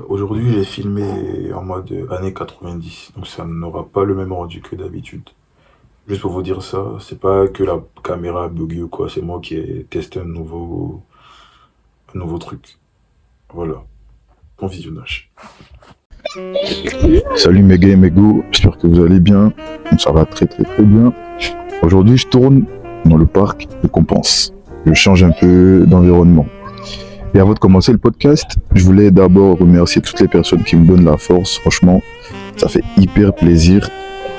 Aujourd'hui, j'ai filmé en mode années 90, donc ça n'aura pas le même rendu que d'habitude. Juste pour vous dire ça, c'est pas que la caméra a bugué ou quoi, c'est moi qui ai testé un nouveau truc. Voilà, bon visionnage. Salut mes gars et mes go, j'espère que vous allez bien. Ça va très bien. Aujourd'hui je tourne dans le parc de Compense. Je change un peu d'environnement. Et avant de commencer le podcast, je voulais d'abord remercier toutes les personnes qui me donnent la force. Franchement, ça fait hyper plaisir.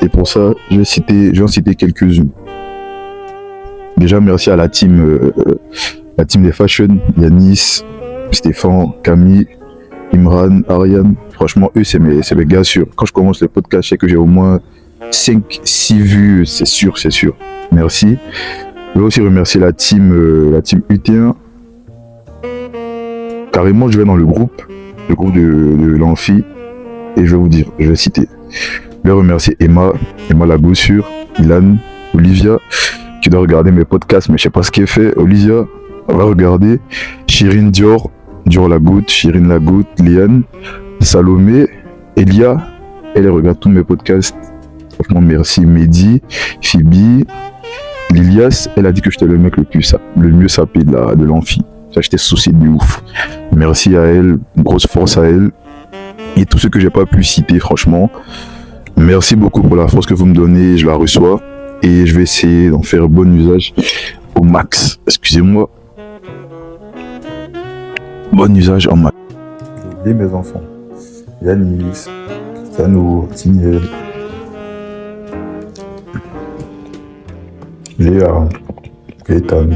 Et pour ça, je vais en citer quelques-unes. Déjà merci à la team des fashion, Yanis, Stéphane, Camille, Imran, Ariane. Franchement, eux, c'est mes gars sûrs. Quand je commence le podcast, je sais que j'ai au moins 5-6 vues, c'est sûr. Merci. Je veux aussi remercier la team UT1. Carrément, je vais dans le groupe de l'amphi, et je vais vous dire, je vais citer. Je vais remercier Emma Lagossure, Ilan, Olivia, qui doit regarder mes podcasts, mais je sais pas ce qu'elle fait. Olivia, on va regarder. Chirine Dior Lagoutte, Chirine Lagoutte, Liane, Salomé, Elia, elle regarde tous mes podcasts. Franchement, merci. Mehdi, Phoebe, Lilias, elle a dit que j'étais le mec le mieux sapé de l'amphi. Ça, j'étais soucié de ouf. Merci à elle, grosse force à elle. Et tous ceux que j'ai pas pu citer, franchement, merci beaucoup pour la force que vous me donnez, je la reçois. Et je vais essayer d'en faire bon usage au max. Excusez-moi. Bon usage en max. J'ai oublié mes enfants. Yanis, Cristiano, Tiniel, Léa, Gaëtan.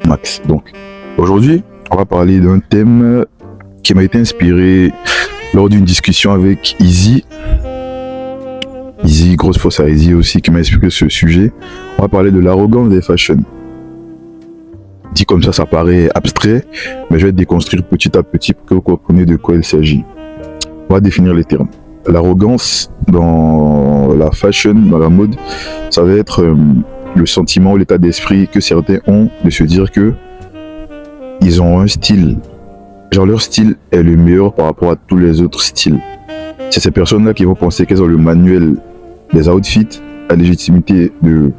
Max. Donc, aujourd'hui, on va parler d'un thème qui m'a été inspiré lors d'une discussion avec Easy, grosse force à Easy aussi, qui m'a expliqué ce sujet. On va parler de l'arrogance des fashion. Dit comme ça paraît abstrait, mais je vais déconstruire petit à petit pour que vous compreniez de quoi il s'agit. On va définir les termes. L'arrogance dans la fashion, dans la mode, ça va être le sentiment ou l'état d'esprit que certains ont de se dire que ils ont un style. Genre leur style est le meilleur par rapport à tous les autres styles. C'est ces personnes-là qui vont penser qu'elles ont le manuel des outfits, la légitimité de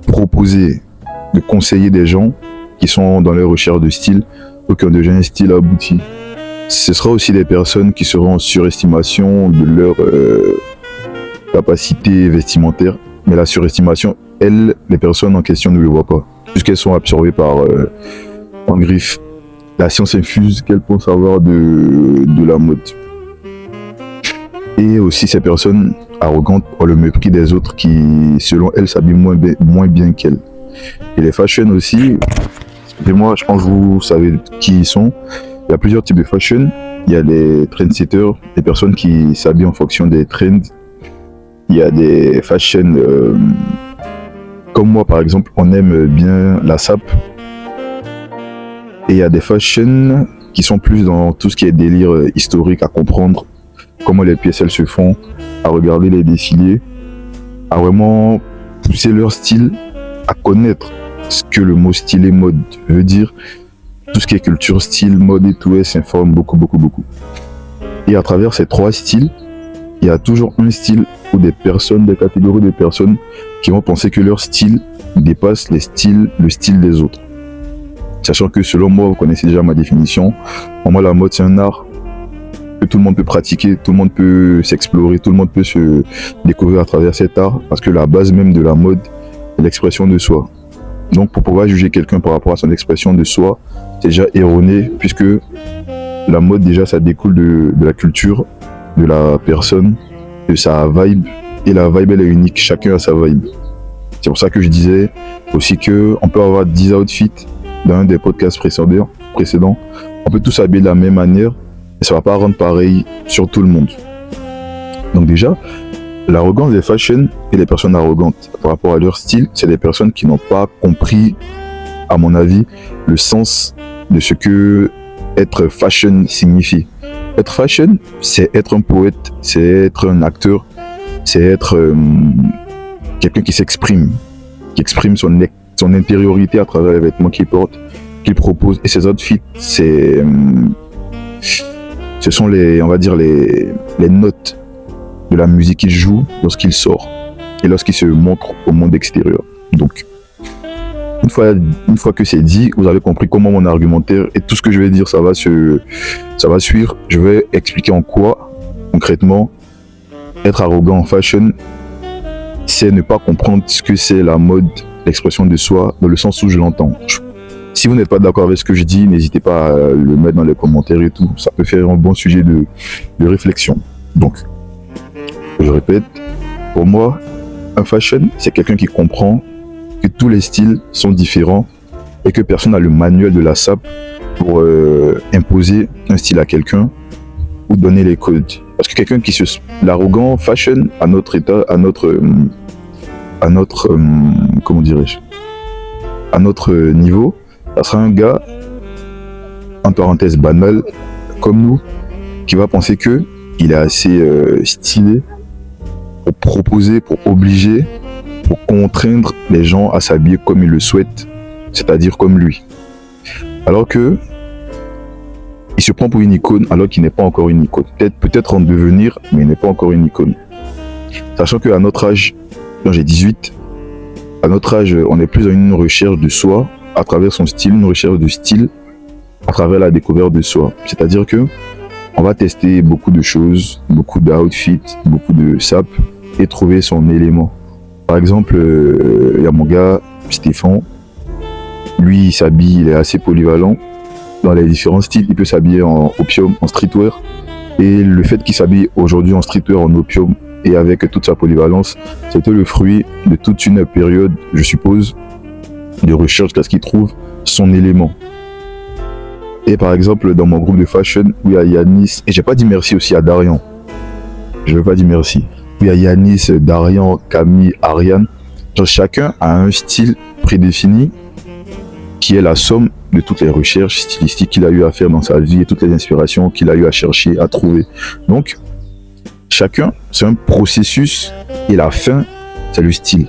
proposer, de conseiller des gens qui sont dans leur recherche de style ou qui ont déjà un style abouti. Ce sera aussi des personnes qui seront en surestimation de leur capacité vestimentaire. Mais la surestimation, les personnes en question ne le voient pas, puisqu'elles sont absorbées par, en griffe, la science infuse qu'elles pensent avoir de la mode. Et aussi ces personnes arrogantes ont le mépris des autres qui, selon elles, s'habillent moins bien qu'elles. Et les fashion aussi, excusez-moi, je pense que vous savez qui ils sont. Il y a plusieurs types de fashion. Il y a les trendsetters, des personnes qui s'habillent en fonction des trends. Il y a des fashion, comme moi par exemple, on aime bien la sape. Et il y a des fashion qui sont plus dans tout ce qui est délire historique, à comprendre comment les pièces elles se font, à regarder les défilés, à vraiment pousser leur style, à connaître ce que le mot style et mode veut dire. Tout ce qui est culture, style, mode et tout, elles s'informent beaucoup. Et à travers ces trois styles, il y a toujours un style ou des catégories de personnes qui vont penser que leur style dépasse le style des autres. Sachant que selon moi, vous connaissez déjà ma définition, pour moi la mode c'est un art que tout le monde peut pratiquer, tout le monde peut s'explorer, tout le monde peut se découvrir à travers cet art, parce que la base même de la mode est l'expression de soi. Donc pour pouvoir juger quelqu'un par rapport à son expression de soi, c'est déjà erroné, puisque la mode déjà ça découle de la culture, de la personne, de sa vibe, et la vibe elle est unique, chacun a sa vibe. C'est pour ça que je disais aussi que on peut avoir 10 outfits dans un des podcasts précédents, on peut tous s'habiller de la même manière, et ça va pas rendre pareil sur tout le monde. Donc déjà, l'arrogance des fashion et les personnes arrogantes par rapport à leur style, c'est des personnes qui n'ont pas compris, à mon avis, le sens de ce que être fashion signifie. Être fashion, c'est être un poète, c'est être un acteur, c'est être quelqu'un qui s'exprime, qui exprime son intériorité à travers les vêtements qu'il porte, qu'il propose. Et ses outfits, ce sont on va dire les notes de la musique qu'il joue lorsqu'il sort et lorsqu'il se montre au monde extérieur. Donc, une fois que c'est dit, vous avez compris comment mon argumentaire et tout ce que je vais dire, ça va suivre. Je vais expliquer en quoi, concrètement, être arrogant en fashion, c'est ne pas comprendre ce que c'est la mode, l'expression de soi, dans le sens où je l'entends. Si vous n'êtes pas d'accord avec ce que je dis, n'hésitez pas à le mettre dans les commentaires et tout. Ça peut faire un bon sujet de réflexion. Donc, je répète, pour moi, un fashion, c'est quelqu'un qui comprend que tous les styles sont différents et que personne n'a le manuel de la SAP pour imposer un style à quelqu'un ou donner les codes. Parce que quelqu'un l'arrogant fashion à notre état, à notre comment dirais-je, à notre niveau, ça sera un gars, en parenthèse banal, comme nous, qui va penser que il est assez stylé pour proposer, pour obliger, pour contraindre les gens à s'habiller comme ils le souhaitent, c'est-à-dire comme lui. Alors que il se prend pour une icône alors qu'il n'est pas encore une icône. Peut-être en devenir, mais il n'est pas encore une icône. Sachant qu'à notre âge, quand j'ai 18, à notre âge, on est plus dans une recherche de soi à travers son style, une recherche de style à travers la découverte de soi. C'est-à-dire que on va tester beaucoup de choses, beaucoup d'outfits, beaucoup de sap et trouver son élément. Par exemple, il y a mon gars, Stéphane. Lui, il s'habille, il est assez polyvalent dans les différents styles. Il peut s'habiller en opium, en streetwear. Et le fait qu'il s'habille aujourd'hui en streetwear, en opium et avec toute sa polyvalence, c'était le fruit de toute une période, je suppose, de recherche jusqu'à ce qu'il trouve son élément. Et par exemple, dans mon groupe de fashion, où il y a Yanis, et j'ai pas dit merci aussi à Darian. Je veux pas dire merci. Où il y a Yanis, Darian, Camille, Ariane. Genre, chacun a un style prédéfini qui est la somme de toutes les recherches stylistiques qu'il a eu à faire dans sa vie et toutes les inspirations qu'il a eu à chercher, à trouver. Donc, chacun, c'est un processus et la fin, c'est le style.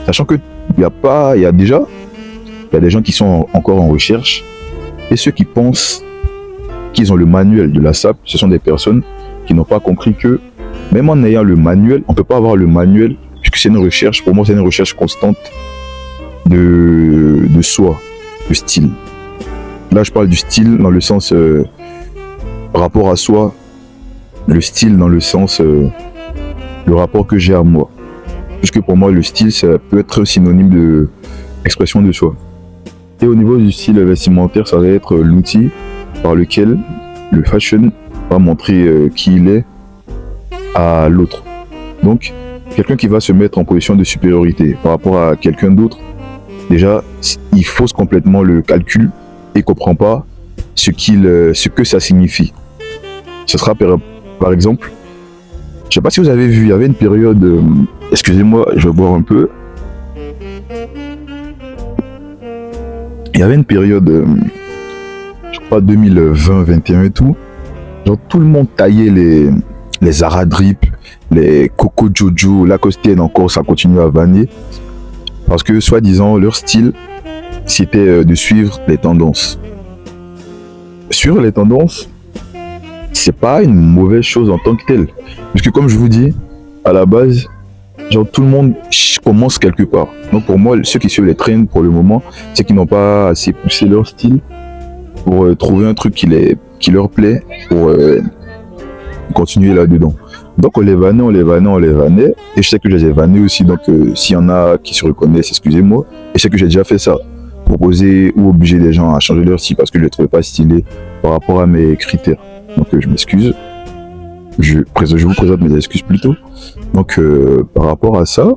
Sachant que il y a des gens qui sont encore en recherche et ceux qui pensent qu'ils ont le manuel de la SAP, ce sont des personnes qui n'ont pas compris que même en ayant le manuel, on ne peut pas avoir le manuel puisque c'est une recherche, pour moi c'est une recherche constante de soi, de style. Là je parle du style dans le sens rapport à soi, le style dans le sens le rapport que j'ai à moi. Puisque pour moi le style ça peut être synonyme de expression de soi. Et au niveau du style vestimentaire, ça va être l'outil par lequel le fashion va montrer qui il est à l'autre. Donc, quelqu'un qui va se mettre en position de supériorité par rapport à quelqu'un d'autre, déjà, il fausse complètement le calcul et ne comprend pas ce que ça signifie. Ce sera par exemple, je ne sais pas si vous avez vu, il y avait une période, excusez-moi, je vais boire un peu. Il y avait une période, je crois 2020, 2021 et tout, genre tout le monde taillait les Zara Drip, les Coco Jojo, Lacostienne encore, ça continue à vanner. Parce que, soi-disant, leur style, c'était de suivre les tendances. Suivre les tendances, c'est pas une mauvaise chose en tant que telle. Parce que comme je vous dis, à la base, genre tout le monde commence quelque part. Donc pour moi, ceux qui suivent les trends pour le moment, c'est qu'ils n'ont pas assez poussé leur style pour trouver un truc qui leur plaît pour continuer là-dedans. Donc on les vannait. Et je sais que je les ai vannés aussi. Donc s'il y en a qui se reconnaissent, excusez-moi. Et je sais que j'ai déjà fait ça. Proposer ou obliger les gens à changer leur style parce que je ne les trouvais pas stylés par rapport à mes critères. Donc je m'excuse. Je vous présente mes excuses plutôt. Donc par rapport à ça,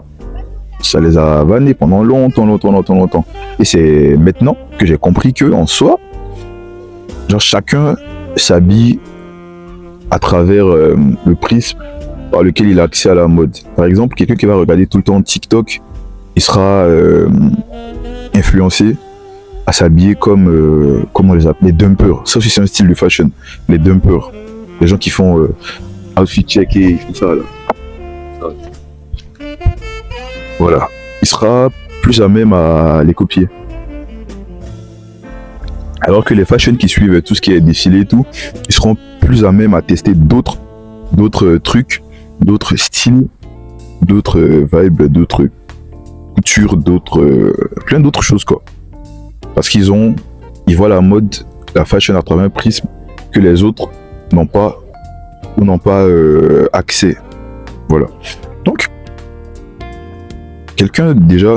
ça les a vannés pendant longtemps. Et c'est maintenant que j'ai compris que en soi, genre chacun s'habille à travers le prisme par lequel il a accès à la mode. Par exemple, quelqu'un qui va regarder tout le temps TikTok, il sera influencé à s'habiller comme comment on les appelle, les dumpers. Ça aussi c'est un style de fashion, les dumpers. Les gens qui font outfit check et tout ça là. Voilà. Il sera plus à même à les copier. Alors que les fashion qui suivent tout ce qui est défilé et tout, ils seront plus à même à tester d'autres trucs, d'autres styles, d'autres vibes, d'autres coutures, plein d'autres choses quoi. Parce ils voient la mode, la fashion à travers un prisme que les autres n'ont pas accès. Voilà. Donc, quelqu'un déjà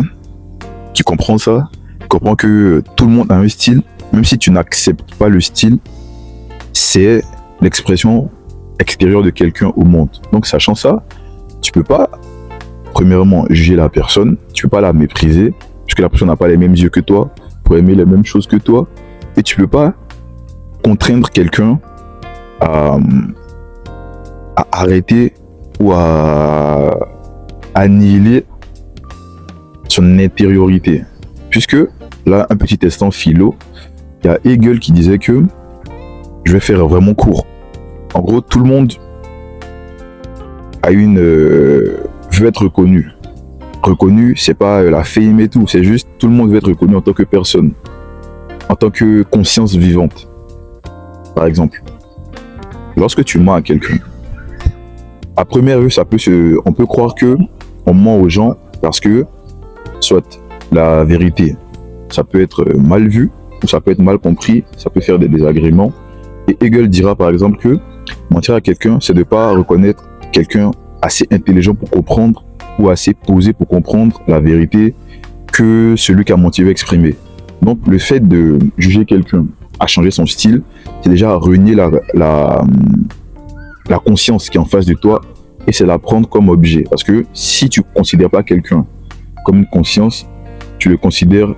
qui comprend ça, comprend que tout le monde a un style, même si tu n'acceptes pas le style, c'est l'expression extérieure de quelqu'un au monde. Donc, sachant ça, tu peux pas, premièrement, juger la personne, tu peux pas la mépriser, puisque la personne n'a pas les mêmes yeux que toi, pour aimer les mêmes choses que toi, et tu peux pas contraindre quelqu'un à arrêter ou à annihiler son intériorité. Puisque, là, un petit instant philo, il y a Hegel qui disait que, je vais faire vraiment court. En gros, tout le monde veut être reconnu. Reconnu, c'est pas la fame et tout, c'est juste tout le monde veut être reconnu en tant que personne, en tant que conscience vivante. Par exemple, lorsque tu mens à quelqu'un, à première vue, on peut croire que on ment aux gens parce que, soit la vérité, ça peut être mal vu, ou ça peut être mal compris, ça peut faire des désagréments. Et Hegel dira par exemple que mentir à quelqu'un, c'est de ne pas reconnaître quelqu'un assez intelligent pour comprendre ou assez posé pour comprendre la vérité que celui qui a menti veut exprimer. Donc le fait de juger quelqu'un à changer son style, c'est déjà renier la conscience qui est en face de toi et c'est la prendre comme objet. Parce que si tu ne considères pas quelqu'un comme une conscience, tu le considères,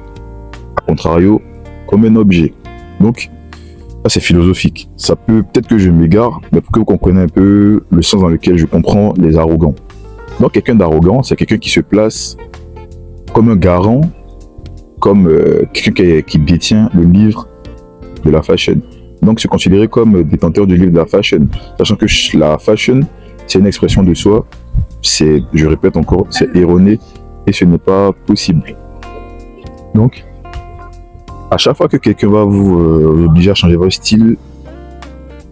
à contrario, comme un objet. Donc, ça c'est philosophique. Ça peut-être que je m'égare, mais pour que vous compreniez un peu le sens dans lequel je comprends les arrogants. Donc, quelqu'un d'arrogant, c'est quelqu'un qui se place comme un garant, comme quelqu'un qui détient le livre de la fashion. Donc, se considérer comme détenteur du livre de la fashion, sachant que la fashion, c'est une expression de soi, je répète encore, c'est erroné et ce n'est pas possible. Donc, à chaque fois que quelqu'un va vous obliger à changer votre style,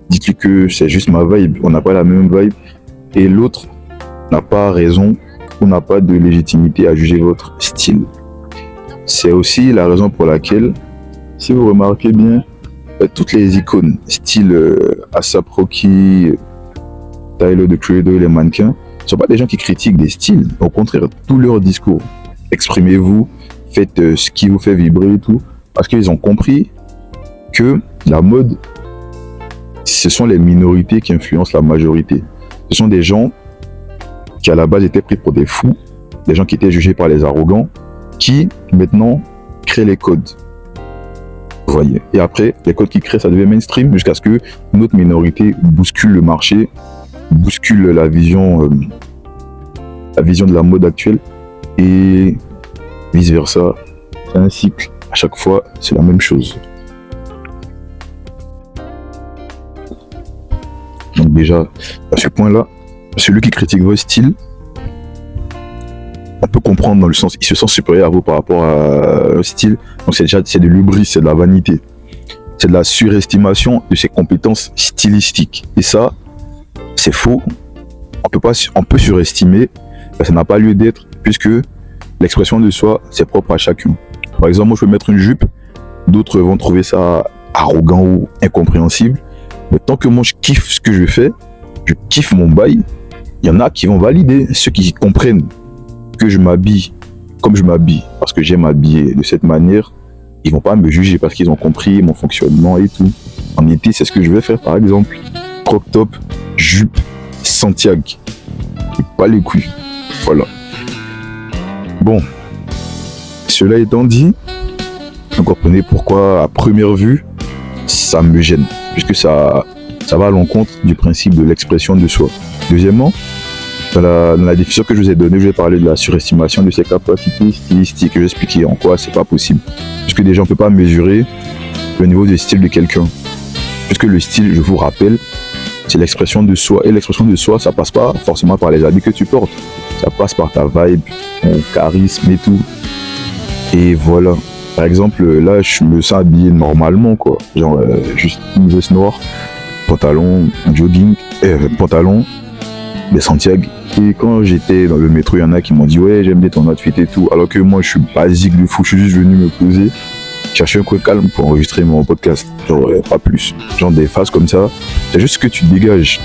dites-lui que c'est juste ma vibe, on n'a pas la même vibe et l'autre n'a pas raison ou n'a pas de légitimité à juger votre style. C'est aussi la raison pour laquelle, si vous remarquez bien, toutes les icônes, style A$AP Rocky, Tyler the Creator, les mannequins, ne sont pas des gens qui critiquent des styles. Au contraire, tout leur discours, exprimez-vous, faites ce qui vous fait vibrer et tout, parce qu'ils ont compris que la mode, ce sont les minorités qui influencent la majorité. Ce sont des gens qui à la base étaient pris pour des fous, des gens qui étaient jugés par les arrogants, qui maintenant créent les codes. Vous voyez. Et après, les codes qu'ils créent, ça devient mainstream jusqu'à ce que notre minorité bouscule le marché, bouscule la vision de la mode actuelle et vice versa. C'est un cycle. À chaque fois, c'est la même chose. Donc déjà, à ce point-là, celui qui critique votre style, on peut comprendre dans le sens, il se sent supérieur à vous par rapport à un style. Donc c'est de l'hubris, c'est de la vanité. C'est de la surestimation de ses compétences stylistiques. Et ça, c'est faux. On peut surestimer, mais ça n'a pas lieu d'être, puisque l'expression de soi, c'est propre à chacun. Par exemple, moi je peux mettre une jupe, d'autres vont trouver ça arrogant ou incompréhensible. Mais tant que moi je kiffe ce que je fais, je kiffe mon bail, il y en a qui vont valider, ceux qui comprennent que je m'habille comme je m'habille, parce que j'aime m'habiller de cette manière, ils vont pas me juger parce qu'ils ont compris mon fonctionnement et tout. En été, c'est ce que je vais faire par exemple. Crop top, jupe, Santiago. Pas les couilles. Voilà. Bon. Cela étant dit, vous comprenez pourquoi à première vue, ça me gêne. Puisque ça va à l'encontre du principe de l'expression de soi. Deuxièmement, dans la définition que je vous ai donnée, je vais parler de la surestimation de ses capacités stylistiques. Je vais expliquer en quoi c'est pas possible. Puisque déjà on ne peut pas mesurer le niveau de style de quelqu'un. Puisque le style, je vous rappelle, c'est l'expression de soi. Et l'expression de soi, ça passe pas forcément par les habits que tu portes. Ça passe par ta vibe, ton charisme et tout. Et voilà. Par exemple, là, je me sens habillé normalement, quoi. Genre, juste une veste noire, pantalon, jogging, pantalon, des Santiago. Et quand j'étais dans le métro, il y en a qui m'ont dit ouais, j'aime bien ton outfit et tout. Alors que moi, je suis basique de fou. Je suis juste venu me poser, chercher un coin calme pour enregistrer mon podcast. Genre, pas plus. Genre, des phases comme ça. C'est juste ce que tu dégages.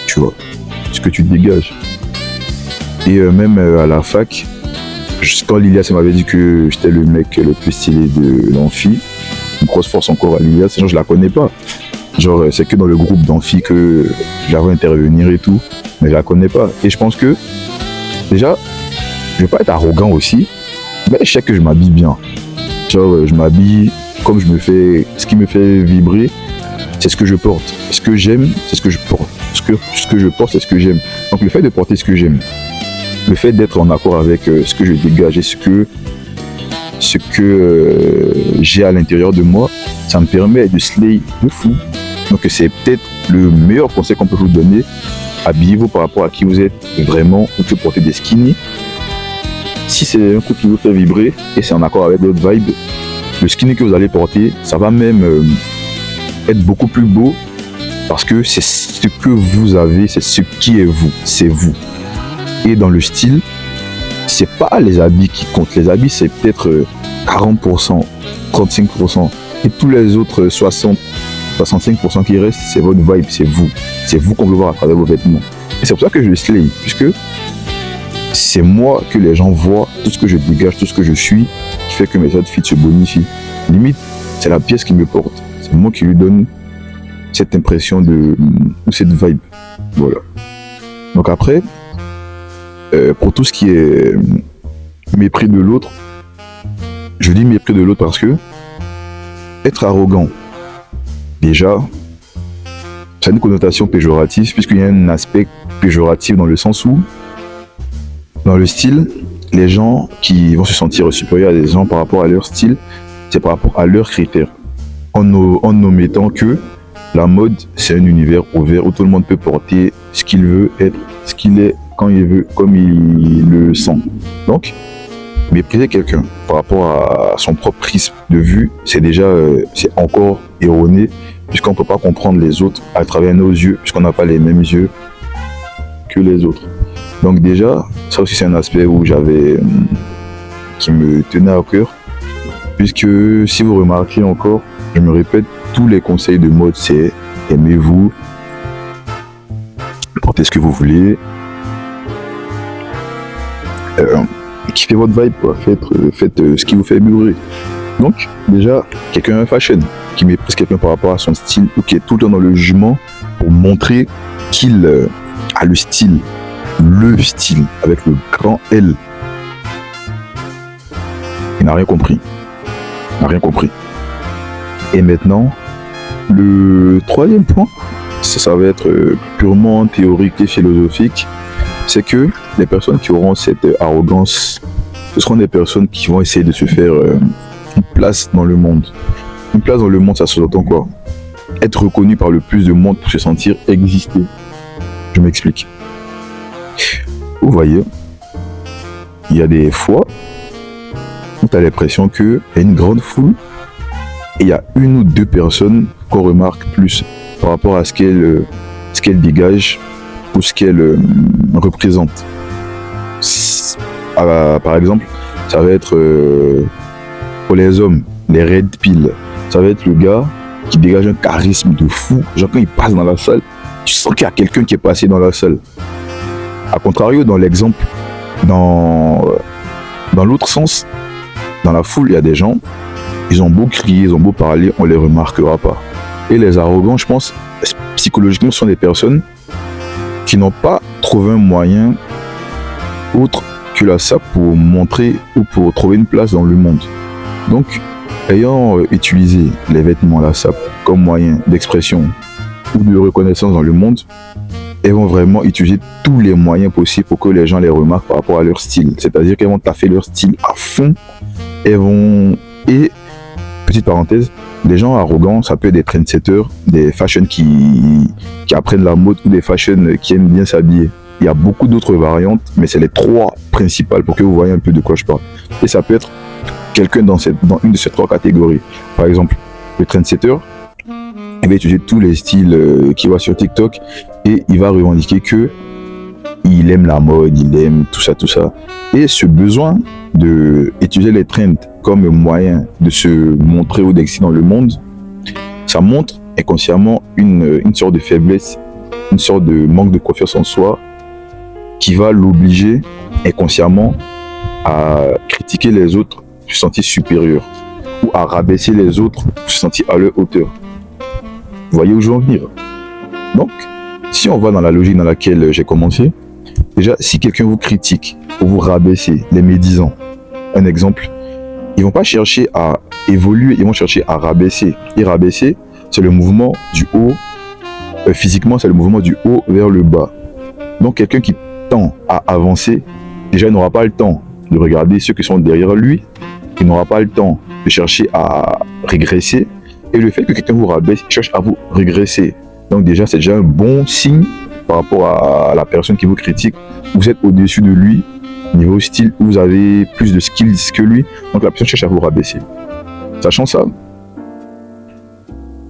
Tu vois. Ce que tu dégages. Et même à la fac, quand Lilias m'avait dit que j'étais le mec le plus stylé de l'amphi, une grosse force encore à Lilias. Genre, je la connais pas. Genre, c'est que dans le groupe d'amphi que j'avais intervenir et tout. Mais je la connais pas. Et je pense que, déjà, je vais pas être arrogant aussi, mais je sais que je m'habille bien. Genre, je m'habille comme je me fais, ce qui me fait vibrer, c'est ce que je porte. Ce que j'aime, c'est ce que je porte. Ce que je porte, c'est ce que j'aime. Donc, le fait de porter ce que j'aime, le fait d'être en accord avec ce que je dégage et ce que j'ai à l'intérieur de moi, ça me permet de slay de fou. Donc, c'est peut-être le meilleur conseil qu'on peut vous donner. Habillez-vous par rapport à qui vous êtes vraiment. Vous pouvez porter des skinny. Si c'est un coup qui vous fait vibrer et c'est en accord avec votre vibe, le skinny que vous allez porter, ça va même être beaucoup plus beau parce que c'est ce que vous avez, c'est ce qui est vous, c'est vous. Et dans le style, c'est pas les habits qui comptent. Les habits, c'est peut-être 40%, 35%. Et tous les autres 65% qui restent, c'est votre vibe, c'est vous. C'est vous qu'on veut voir à travers vos vêtements. Et c'est pour ça que je le slay, puisque c'est moi que les gens voient, tout ce que je dégage, tout ce que je suis, qui fait que mes outfits se bonifient. Limite, c'est la pièce qui me porte. C'est moi qui lui donne cette impression de cette vibe. Voilà. Donc après, pour tout ce qui est mépris de l'autre, je dis mépris de l'autre parce que être arrogant, déjà, ça a une connotation péjorative, puisqu'il y a un aspect péjoratif dans le sens où, dans le style, les gens qui vont se sentir supérieurs à des gens par rapport à leur style, c'est par rapport à leurs critères. En omettant que la mode, c'est un univers ouvert où tout le monde peut porter ce qu'il veut, être ce qu'il est, quand il veut, comme il le sent. Donc, mépriser quelqu'un par rapport à son propre prisme de vue, c'est déjà, c'est encore erroné, puisqu'on ne peut pas comprendre les autres à travers nos yeux, puisqu'on n'a pas les mêmes yeux que les autres. Donc déjà, ça aussi c'est un aspect où qui me tenait à cœur, puisque si vous remarquez encore, je me répète, tous les conseils de mode, c'est aimez-vous, portez ce que vous voulez, kiffez votre vibe, quoi. Faites ce qui vous fait vibrer. Donc, déjà, quelqu'un fashion, qui méprise quelqu'un par rapport à son style, ou qui est tout le temps dans le jugement pour montrer qu'il a le style, avec le grand L. Il n'a rien compris. Et maintenant, le troisième point, ça va être purement théorique et philosophique, c'est que les personnes qui auront cette arrogance, ce seront des personnes qui vont essayer de se faire une place dans le monde. Une place dans le monde, ça sous-entend quoi? Être reconnu par le plus de monde pour se sentir exister. Je m'explique. Vous voyez, il y a des fois où tu as l'impression qu'il y a une grande foule et il y a une ou deux personnes qu'on remarque plus par rapport à ce qu'elle dégage ou ce qu'elle représente. Par exemple, ça va être pour les hommes, les red pills. Ça va être le gars qui dégage un charisme de fou. Genre quand il passe dans la salle, tu sens qu'il y a quelqu'un qui est passé dans la salle. A contrario, dans l'exemple, dans l'autre sens, dans la foule, il y a des gens, ils ont beau crier, ils ont beau parler, on les remarquera pas. Et les arrogants, je pense, psychologiquement, sont des personnes qui n'ont pas trouvé un moyen autre que la sape pour montrer ou pour trouver une place dans le monde. Donc, ayant utilisé les vêtements, la sape, comme moyen d'expression ou de reconnaissance dans le monde, elles vont vraiment utiliser tous les moyens possibles pour que les gens les remarquent par rapport à leur style. C'est-à-dire qu'elles vont taffer leur style à fond. Et, petite parenthèse, les gens arrogants, ça peut être des trendsetters, des fashion qui apprennent la mode ou des fashion qui aiment bien s'habiller. Il y a beaucoup d'autres variantes, mais c'est les trois principales pour que vous voyez un peu de quoi je parle. Et ça peut être quelqu'un dans une de ces trois catégories. Par exemple, le trendsetter, il va utiliser tous les styles qu'il voit sur TikTok et il va revendiquer que il aime la mode, il aime tout ça, tout ça. Et ce besoin d'utiliser les trends comme moyen de se montrer ou d'exister dans le monde, ça montre inconsciemment une sorte de faiblesse, une sorte de manque de confiance en soi qui va l'obliger inconsciemment à critiquer les autres pour se sentir supérieur ou à rabaisser les autres pour se sentir à leur hauteur. Vous voyez où je veux en venir? Donc, si on va dans la logique dans laquelle j'ai commencé, déjà, si quelqu'un vous critique ou vous rabaisser, les médisants, un exemple, ils vont pas chercher à évoluer, ils vont chercher à rabaisser. Et rabaisser, c'est le mouvement du haut, physiquement, c'est le mouvement du haut vers le bas. Donc, quelqu'un qui tend à avancer, déjà, il n'aura pas le temps de regarder ceux qui sont derrière lui, il n'aura pas le temps de chercher à régresser. Et le fait que quelqu'un vous rabaisse, il cherche à vous régresser. Donc déjà, c'est déjà un bon signe par rapport à la personne qui vous critique. Vous êtes au-dessus de lui, niveau style, vous avez plus de skills que lui. Donc la personne cherche à vous rabaisser. Sachant ça,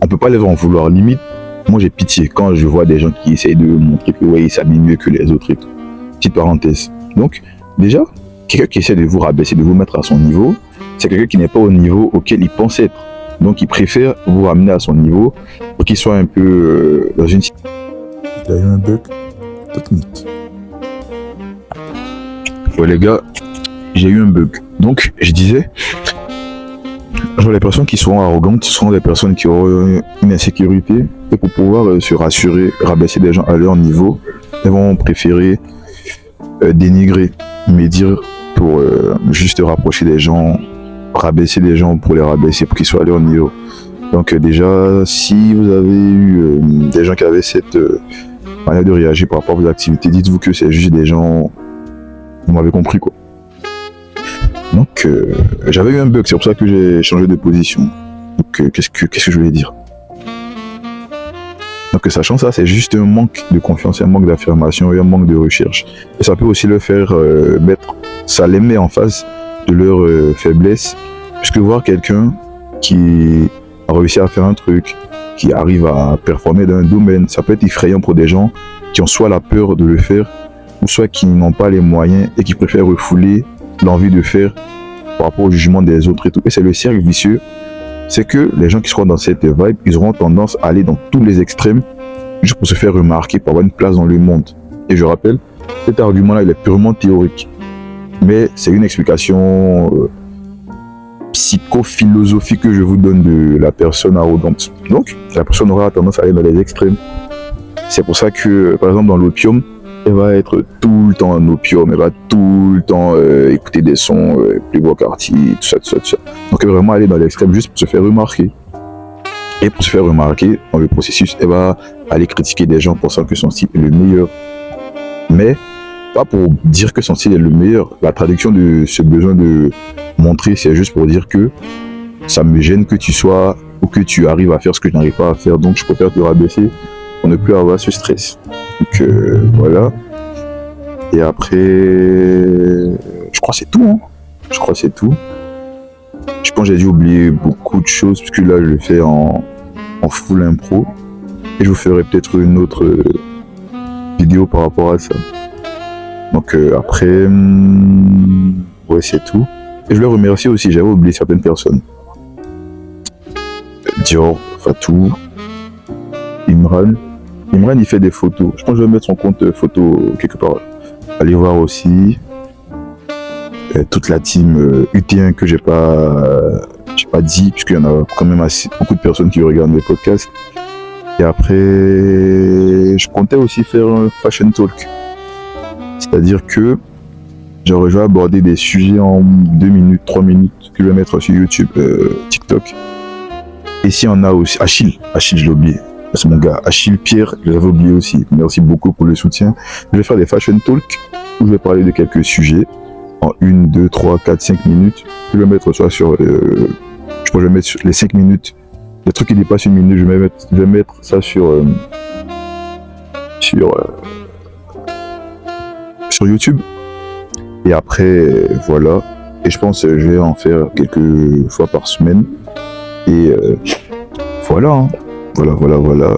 on peut pas les en vouloir. Limite, moi j'ai pitié quand je vois des gens qui essayent de montrer que ouais, ils s'habillent mieux que les autres et tout. Petite parenthèse. Donc déjà, quelqu'un qui essaie de vous rabaisser, de vous mettre à son niveau, c'est quelqu'un qui n'est pas au niveau auquel il pense être. Donc il préfère vous ramener à son niveau pour qu'il soit un peu dans une... Il a eu un bug technique. Ouais les gars, j'ai eu un bug. Donc je disais, genre les personnes qui seront arrogantes seront des personnes qui auront une insécurité et pour pouvoir se rassurer, rabaisser des gens à leur niveau, elles vont préférer dénigrer, médire pour juste rapprocher des gens, rabaisser des gens pour les rabaisser pour qu'ils soient à leur niveau. Donc déjà, si vous avez eu des gens qui avaient cette manière de réagir par rapport à vos activités, dites-vous que c'est juste des gens, vous m'avez compris quoi. Donc j'avais eu un bug, c'est pour ça que j'ai changé de position. Donc qu'est-ce que je voulais dire? Donc sachant ça, c'est juste un manque de confiance, un manque d'affirmation et un manque de recherche. Et ça peut aussi le faire ça les met en face de leur faiblesse, puisque voir quelqu'un qui a réussi à faire un truc, qui arrive à performer dans un domaine, ça peut être effrayant pour des gens qui ont soit la peur de le faire, ou soit qui n'ont pas les moyens et qui préfèrent refouler l'envie de faire par rapport au jugement des autres et tout. Et c'est le cercle vicieux, c'est que les gens qui seront dans cette vibe, ils auront tendance à aller dans tous les extrêmes juste pour se faire remarquer, pour avoir une place dans le monde. Et je rappelle, cet argument-là, il est purement théorique. Mais c'est une explication psychophilosophique que je vous donne de la personne arrogante. Donc, la personne aura tendance à aller dans les extrêmes. C'est pour ça que, par exemple, dans l'opium, elle va être tout le temps en opium, elle va tout le temps écouter des sons, Playboi Carti, tout ça, tout ça, tout ça. Donc, elle va vraiment aller dans l'extrême juste pour se faire remarquer. Et pour se faire remarquer, dans le processus, elle va aller critiquer des gens pensant que son style est le meilleur. Mais pas pour dire que son style est le meilleur. La traduction de ce besoin de montrer, c'est juste pour dire que ça me gêne que tu sois ou que tu arrives à faire ce que je n'arrive pas à faire, donc je préfère te rabaisser pour ne plus avoir ce stress. Donc voilà. Et après, je crois que c'est tout. Hein. Je crois que c'est tout. Je pense que j'ai dû oublier beaucoup de choses puisque là je le fais en full impro. Et je vous ferai peut-être une autre vidéo par rapport à ça. Donc après, ouais c'est tout. Et je le remercie aussi, j'avais oublié certaines personnes. Dior, Fatou, Imran. Imran il fait des photos. Je pense que je vais mettre son compte photo quelque part. Allez voir aussi. Toute la team UT1 que j'ai pas dit, puisqu'il y en a quand même beaucoup de personnes qui regardent mes podcasts. Et après, je comptais aussi faire un fashion talk. C'est-à-dire que je vais aborder des sujets en 2 minutes, 3 minutes, que je vais mettre sur YouTube, TikTok. Et s'il y en a aussi, Achille, je l'ai oublié. C'est mon gars, Achille Pierre, je l'avais oublié aussi. Merci beaucoup pour le soutien. Je vais faire des fashion talks où je vais parler de quelques sujets en 1, 2, 3, 4, 5 minutes. Je vais mettre ça sur, je pense que je vais mettre sur les 5 minutes. Les trucs qui dépassent 1 minute, je vais mettre ça sur YouTube. Et après, voilà. et je pense que je vais en faire quelques fois par semaine. Et voilà, hein. Voilà.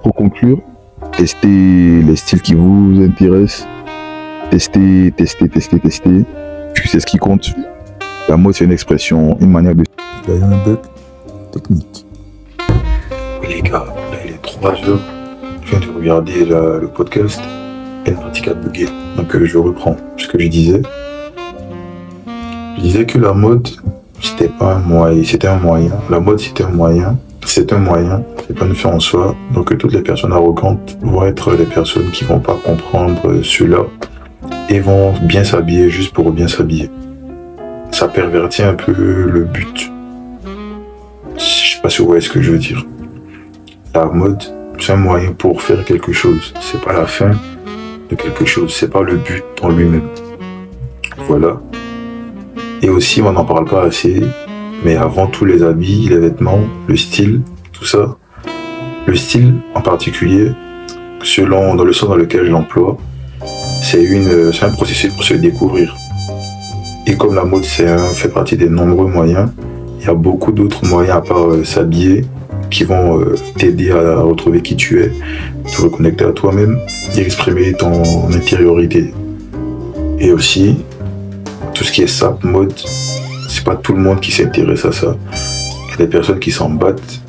Pour conclure, testez les styles qui vous intéressent. Testez. Puis c'est ce qui compte. La mode, c'est une expression, une manière de... Il y a eu un bug technique. Oui les gars, là il est 3h. Je viens de regarder le podcast et l'article a bugué. Donc je reprends ce que je disais. Je disais que la mode, c'était pas un moyen, c'était un moyen. La mode, c'était un moyen. C'est un moyen, c'est pas une fin en soi. Donc toutes les personnes arrogantes vont être les personnes qui vont pas comprendre cela et vont bien s'habiller juste pour bien s'habiller. Ça pervertit un peu le but. Je sais pas si vous voyez ce que je veux dire. La mode, c'est un moyen pour faire quelque chose. C'est pas la fin de quelque chose. C'est pas le but en lui-même. Voilà. Et aussi, on n'en parle pas assez, mais avant tous les habits, les vêtements, le style, tout ça. Le style en particulier, dans le sens dans lequel je l'emploie, c'est un processus pour se découvrir. Et comme la mode fait partie des nombreux moyens, il y a beaucoup d'autres moyens à part s'habiller qui vont t'aider à retrouver qui tu es, te reconnecter à toi-même et exprimer ton intériorité. Et aussi, tout ce qui est sap, mode, c'est pas tout le monde qui s'intéresse à ça. Il y a des personnes qui s'en battent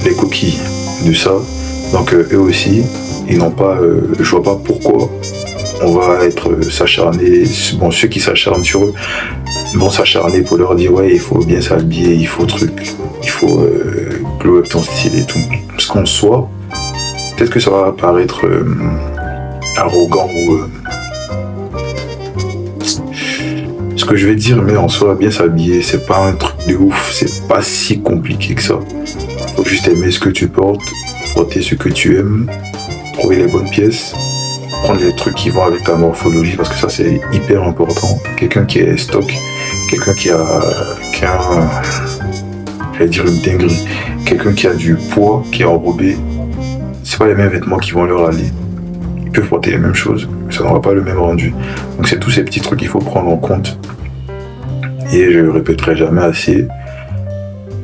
les coquilles de ça. Donc eux aussi, ils n'ont pas, je vois pas pourquoi on va s'acharner, bon ceux qui s'acharnent sur eux vont s'acharner pour leur dire ouais il faut bien s'habiller, il faut glow up ton style et tout. Parce qu'en soi, peut-être que ça va paraître arrogant ou ce que je vais dire, mais en soi bien s'habiller c'est pas un truc de ouf, c'est pas si compliqué que ça. Faut juste aimer ce que tu portes, porter ce que tu aimes, trouver les bonnes pièces, prendre les trucs qui vont avec ta morphologie, parce que ça c'est hyper important. Quelqu'un qui est stock, quelqu'un qui a j'allais dire une dinguerie, quelqu'un qui a du poids, qui est enrobé, c'est pas les mêmes vêtements qui vont leur aller. Ils peuvent porter les mêmes choses, mais ça n'aura pas le même rendu. Donc c'est tous ces petits trucs qu'il faut prendre en compte. Et je le répéterai jamais assez,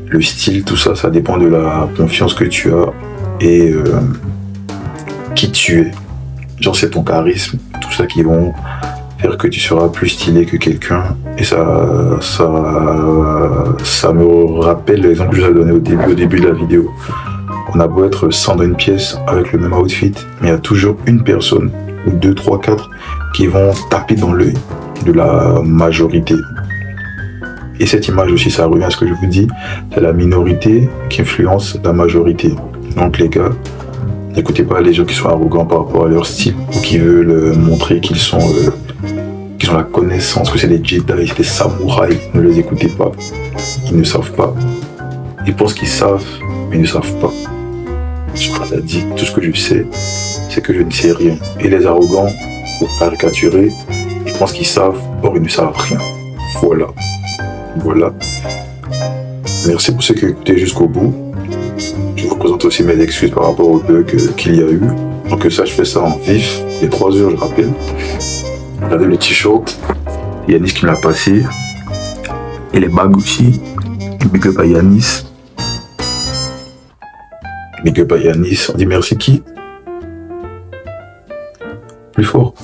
le style, tout ça, ça dépend de la confiance que tu as et qui tu es. Genre c'est ton charisme, tout ça qui vont faire que tu seras plus stylé que quelqu'un. Et ça me rappelle l'exemple que je vous ai donné au début de la vidéo. On a beau être 100 dans une pièce avec le même outfit, mais il y a toujours une personne, ou 2, 3, 4, qui vont taper dans l'œil de la majorité. Et cette image aussi, ça revient à ce que je vous dis, c'est la minorité qui influence la majorité. Donc les gars, n'écoutez pas les gens qui sont arrogants par rapport à leur style ou qui veulent montrer qu'ils ont la connaissance, que c'est des Jedi, c'est des samouraïs. Ne les écoutez pas. Ils ne savent pas. Ils pensent qu'ils savent, mais ils ne savent pas. Je vous ai dit, tout ce que je sais, c'est que je ne sais rien. Et les arrogants, pour caricaturer, ils pensent qu'ils savent, or ils ne savent rien. Voilà. Merci pour ceux qui ont écouté jusqu'au bout. Je vous présente aussi mes excuses par rapport au bug qu'il y a eu. Donc ça, je fais ça en vif. Les 3 heures, je rappelle. Regardez le t-shirt. Yanis qui me l'a passé. Et les bagues aussi. Big up à Yanis. Big up à Yanis. On dit merci qui? Plus fort.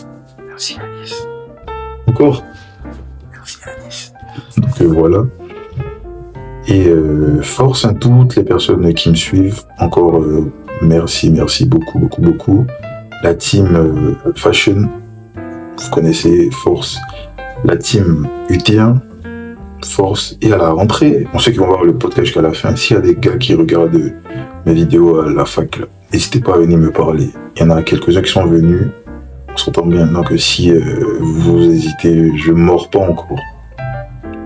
Merci Yanis. Encore? Merci Yanis. Donc voilà. Et force à toutes les personnes qui me suivent. Encore merci beaucoup. La team Fashion, vous connaissez, force. La team UT1, force. Et à la rentrée, on sait qu'ils vont voir le podcast jusqu'à la fin. S'il y a des gars qui regardent mes vidéos à la fac, n'hésitez pas à venir me parler. Il y en a quelques-uns qui sont venus. On s'entend bien. Donc si vous hésitez, je mords pas encore.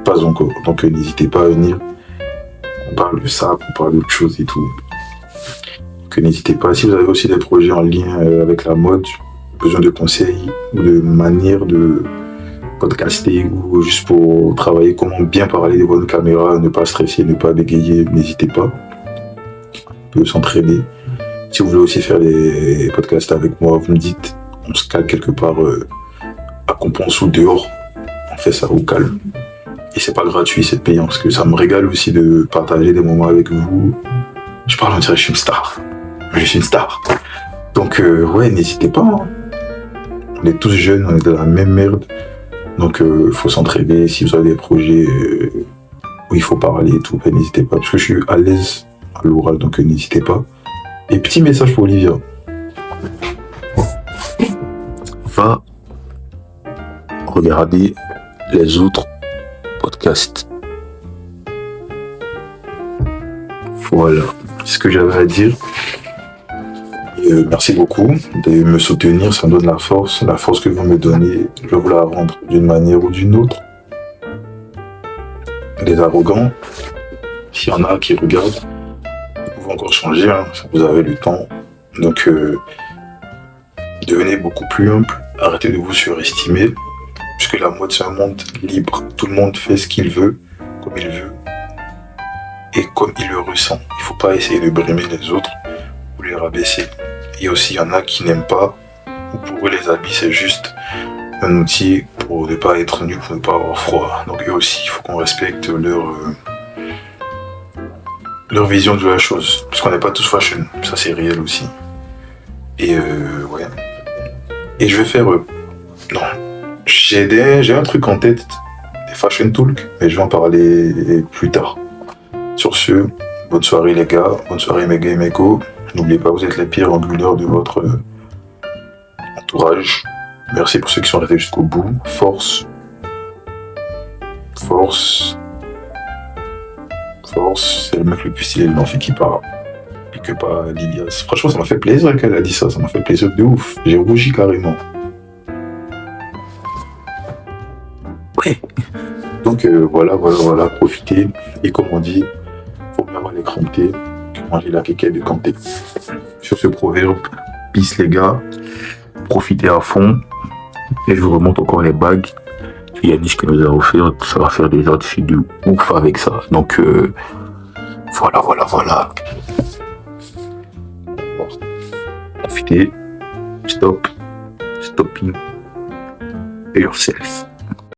Pas encore. Donc n'hésitez pas à venir. On parle de ça, on parle d'autres choses et tout. Donc n'hésitez pas. Si vous avez aussi des projets en lien avec la mode, besoin de conseils ou de manières de podcaster ou juste pour travailler, comment bien parler devant une caméra, ne pas stresser, ne pas bégayer, n'hésitez pas. On peut s'entraider. Si vous voulez aussi faire des podcasts avec moi, vous me dites, on se cale quelque part à Compense ou dehors, fait ça au calme. Et c'est pas gratuit, c'est payant, parce que ça me régale aussi de partager des moments avec vous. Je parle, on dirait que je suis une star. Je suis une star. Donc, ouais, n'hésitez pas. Hein. On est tous jeunes, on est de la même merde. Donc, faut s'entraider. Si vous avez des projets où il faut parler et tout, ben, n'hésitez pas. Parce que je suis à l'aise à l'oral, donc n'hésitez pas. Et petit message pour Olivia. Va regarder les autres podcasts. Voilà, c'est ce que j'avais à dire. Merci beaucoup de me soutenir, ça me donne la force que vous me donnez, je vais vous la rendre d'une manière ou d'une autre. Les arrogants, s'il y en a qui regardent, vous pouvez encore changer, hein, si vous avez le temps. Donc, devenez beaucoup plus humble, arrêtez de vous surestimer, puisque la mode c'est un monde libre, tout le monde fait ce qu'il veut, comme il veut, et comme il le ressent. Il ne faut pas essayer de brimer les autres ou les rabaisser. Et aussi, il y en a qui n'aiment pas, ou pour eux les habits c'est juste un outil pour ne pas être nu, pour ne pas avoir froid. Donc eux aussi, il faut qu'on respecte leur vision de la chose, parce qu'on n'est pas tous fashion, ça c'est réel aussi. Et ouais. Et je vais faire... non, j'ai un truc en tête, des fashion talk, mais je vais en parler plus tard. Sur ce, bonne soirée les gars, bonne soirée mes gars et mes go. N'oubliez pas, vous êtes les pires englueurs de votre entourage. Merci pour ceux qui sont restés jusqu'au bout. Force. Force. Force. C'est le mec le plus stylé de l'amphi qui parle. Et que pas Lilias. Franchement, ça m'a fait plaisir qu'elle a dit ça. Ça m'a fait plaisir de ouf. J'ai rougi carrément. Ouais. Donc voilà. Profitez. Et comme on dit, faut bien avoir les crampés. Manger la kéké de Kanté. Sur ce proverbe, peace les gars, profitez à fond, et je vous remonte encore les bagues que Yannick qui nous a offert, ça va faire des outfits de ouf avec ça, donc voilà. Profitez, stopping yourself.